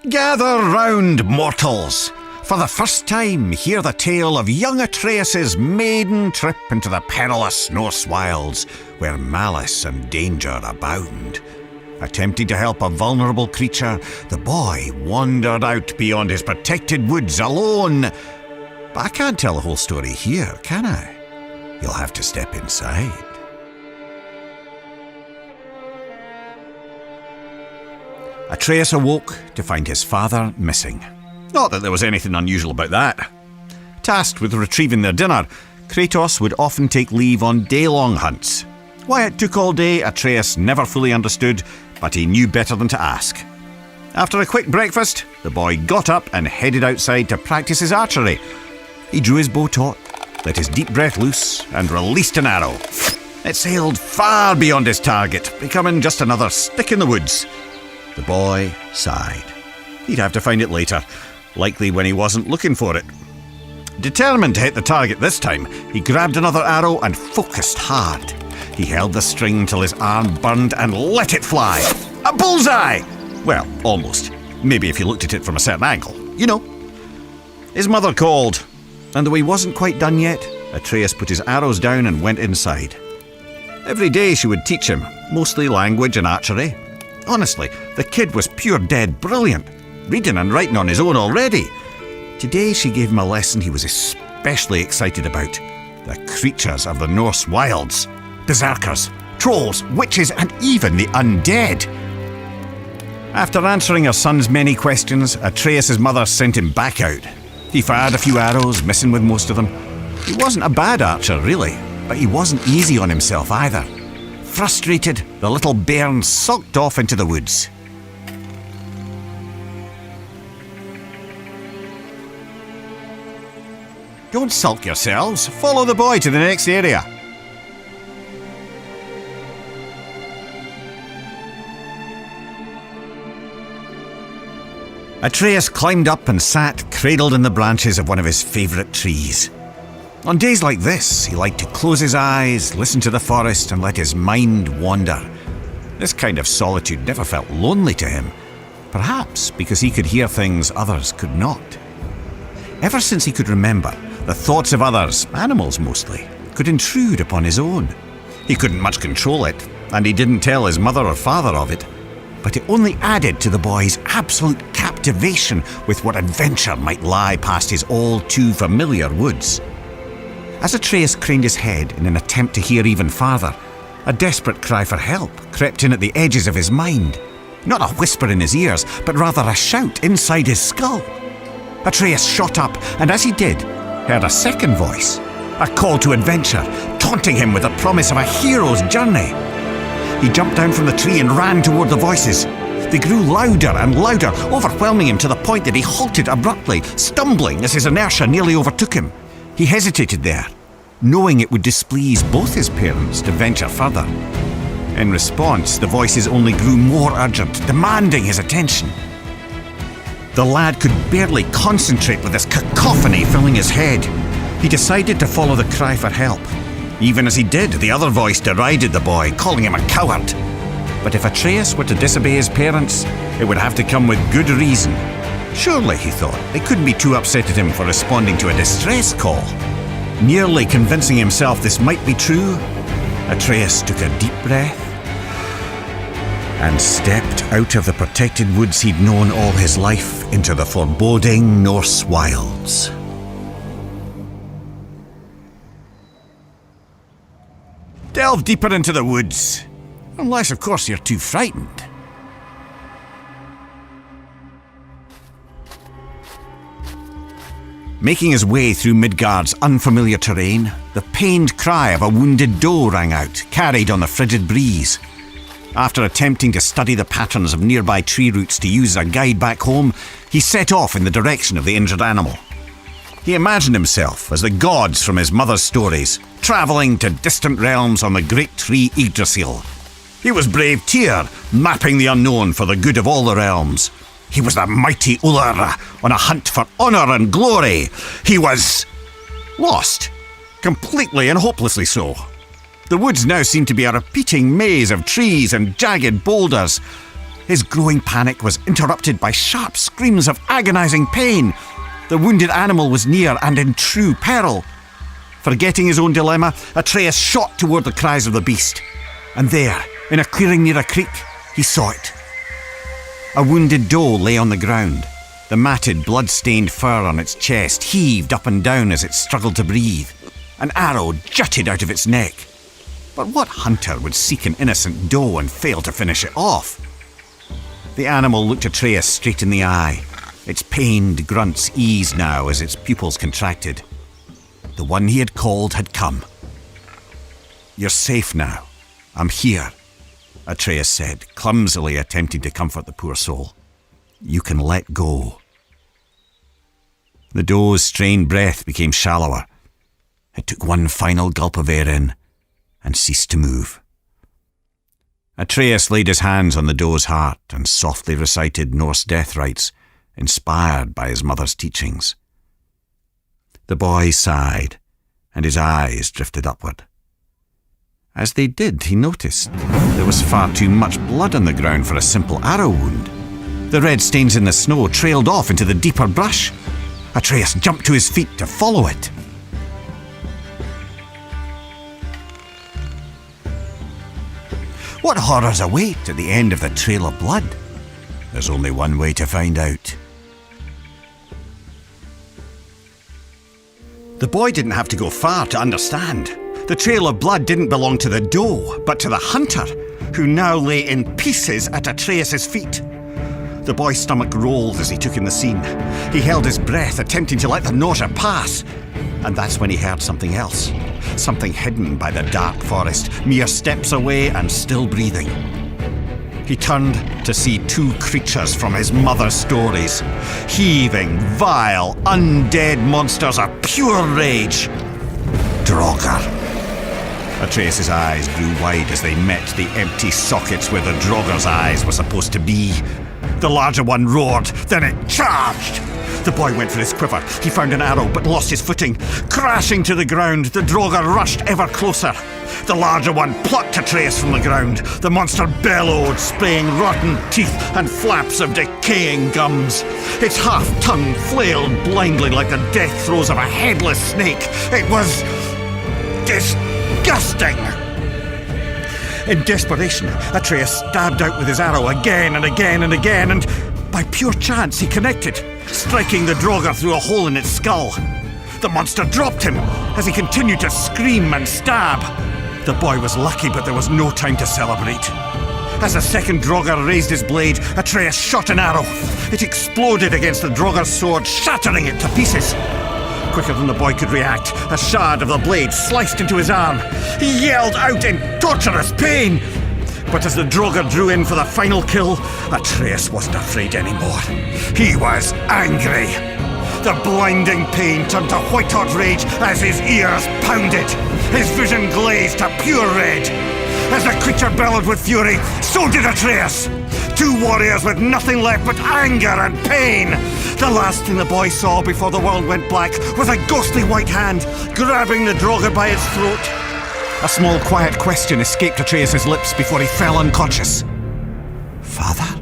Gather round, mortals! For the first time, hear the tale of young Atreus' maiden trip into the perilous Norse Wilds, where malice and danger abound. Attempting to help a vulnerable creature, the boy wandered out beyond his protected woods alone. But I can't tell the whole story here, can I? You'll have to step inside. Atreus awoke to find his father missing. Not that there was anything unusual about that. Tasked with retrieving their dinner, Kratos would often take leave on day-long hunts. Why it took all day, Atreus never fully understood, but he knew better than to ask. After a quick breakfast, the boy got up and headed outside to practice his archery. He drew his bow taut, let his deep breath loose, and released an arrow. It sailed far beyond his target, becoming just another stick in the woods. The boy sighed. He'd have to find it later, likely when he wasn't looking for it. Determined to hit the target this time, he grabbed another arrow and focused hard. He held the string till his arm burned and let it fly. A bullseye! Well, almost. Maybe if you looked at it from a certain angle. You know. His mother called, and though he wasn't quite done yet, Atreus put his arrows down and went inside. Every day she would teach him, mostly language and archery. Honestly, the kid was pure dead brilliant, reading and writing on his own already. Today she gave him a lesson he was especially excited about. The creatures of the Norse Wilds. Berserkers, trolls, witches, and even the undead. After answering her son's many questions, Atreus' mother sent him back out. He fired a few arrows, missing with most of them. He wasn't a bad archer, really, but he wasn't easy on himself either. Frustrated, the little bairn sulked off into the woods. Don't sulk yourselves. Follow the boy to the next area. Atreus climbed up and sat cradled in the branches of one of his favourite trees. On days like this, he liked to close his eyes, listen to the forest, and let his mind wander. This kind of solitude never felt lonely to him, perhaps because he could hear things others could not. Ever since he could remember, the thoughts of others, animals mostly, could intrude upon his own. He couldn't much control it, and he didn't tell his mother or father of it, but it only added to the boy's absolute captivation with what adventure might lie past his all-too-familiar woods. As Atreus craned his head in an attempt to hear even farther, a desperate cry for help crept in at the edges of his mind. Not a whisper in his ears, but rather a shout inside his skull. Atreus shot up, and as he did, heard a second voice, a call to adventure, taunting him with the promise of a hero's journey. He jumped down from the tree and ran toward the voices. They grew louder and louder, overwhelming him to the point that he halted abruptly, stumbling as his inertia nearly overtook him. He hesitated there, knowing it would displease both his parents to venture further. In response, the voices only grew more urgent, demanding his attention. The lad could barely concentrate with this cacophony filling his head. He decided to follow the cry for help. Even as he did, the other voice derided the boy, calling him a coward. But if Atreus were to disobey his parents, it would have to come with good reason. Surely, he thought, they couldn't be too upset at him for responding to a distress call. Nearly convincing himself this might be true, Atreus took a deep breath and stepped out of the protected woods he'd known all his life into the foreboding Norse Wilds. Delve deeper into the woods, unless, of course, you're too frightened. Making his way through Midgard's unfamiliar terrain, the pained cry of a wounded doe rang out, carried on the frigid breeze. After attempting to study the patterns of nearby tree roots to use as a guide back home, he set off in the direction of the injured animal. He imagined himself as the gods from his mother's stories, travelling to distant realms on the great tree Yggdrasil. He was brave Tyr, mapping the unknown for the good of all the realms. He was the mighty Ullr, on a hunt for honour and glory. He was lost, completely and hopelessly so. The woods now seemed to be a repeating maze of trees and jagged boulders. His growing panic was interrupted by sharp screams of agonizing pain. The wounded animal was near and in true peril. Forgetting his own dilemma, Atreus shot toward the cries of the beast. And there, in a clearing near a creek, he saw it. A wounded doe lay on the ground. The matted, blood-stained fur on its chest heaved up and down as it struggled to breathe. An arrow jutted out of its neck. But what hunter would seek an innocent doe and fail to finish it off? The animal looked Atreus straight in the eye. Its pained grunts eased now as its pupils contracted. The one he had called had come. "You're safe now. I'm here," Atreus said, clumsily attempting to comfort the poor soul. "You can let go." The doe's strained breath became shallower. It took one final gulp of air in and ceased to move. Atreus laid his hands on the doe's heart and softly recited Norse death rites, inspired by his mother's teachings. The boy sighed, and his eyes drifted upward. As they did, he noticed there was far too much blood on the ground for a simple arrow wound. The red stains in the snow trailed off into the deeper brush. Atreus jumped to his feet to follow it. What horrors await at the end of the trail of blood? There's only one way to find out. The boy didn't have to go far to understand. The trail of blood didn't belong to the doe, but to the hunter, who now lay in pieces at Atreus' feet. The boy's stomach rolled as he took in the scene. He held his breath, attempting to let the nausea pass. And that's when he heard something else. Something hidden by the dark forest, mere steps away and still breathing. He turned to see two creatures from his mother's stories. Heaving, vile, undead monsters of pure rage. Draugr. Atreus' eyes grew wide as they met the empty sockets where the Draugr's eyes were supposed to be. The larger one roared, then it charged. The boy went for his quiver. He found an arrow but lost his footing. Crashing to the ground, the Draugr rushed ever closer. The larger one plucked Atreus from the ground. The monster bellowed, spraying rotten teeth and flaps of decaying gums. Its half-tongue flailed blindly like the death throes of a headless snake. It was disgusting. In desperation, Atreus stabbed out with his arrow again and again and again, and by pure chance he connected, striking the Draugr through a hole in its skull. The monster dropped him as he continued to scream and stab. The boy was lucky, but there was no time to celebrate. As the second Draugr raised his blade, Atreus shot an arrow. It exploded against the Draugr's sword, shattering it to pieces. Quicker than the boy could react, a shard of the blade sliced into his arm. He yelled out in torturous pain. But as the Draugr drew in for the final kill, Atreus wasn't afraid anymore. He was angry. The blinding pain turned to white-hot rage as his ears pounded. His vision glazed to pure red. As the creature bellowed with fury, so did Atreus. Two warriors with nothing left but anger and pain. The last thing the boy saw before the world went black was a ghostly white hand grabbing the Draugr by its throat. A small quiet question escaped Atreus' lips before he fell unconscious. "Father?"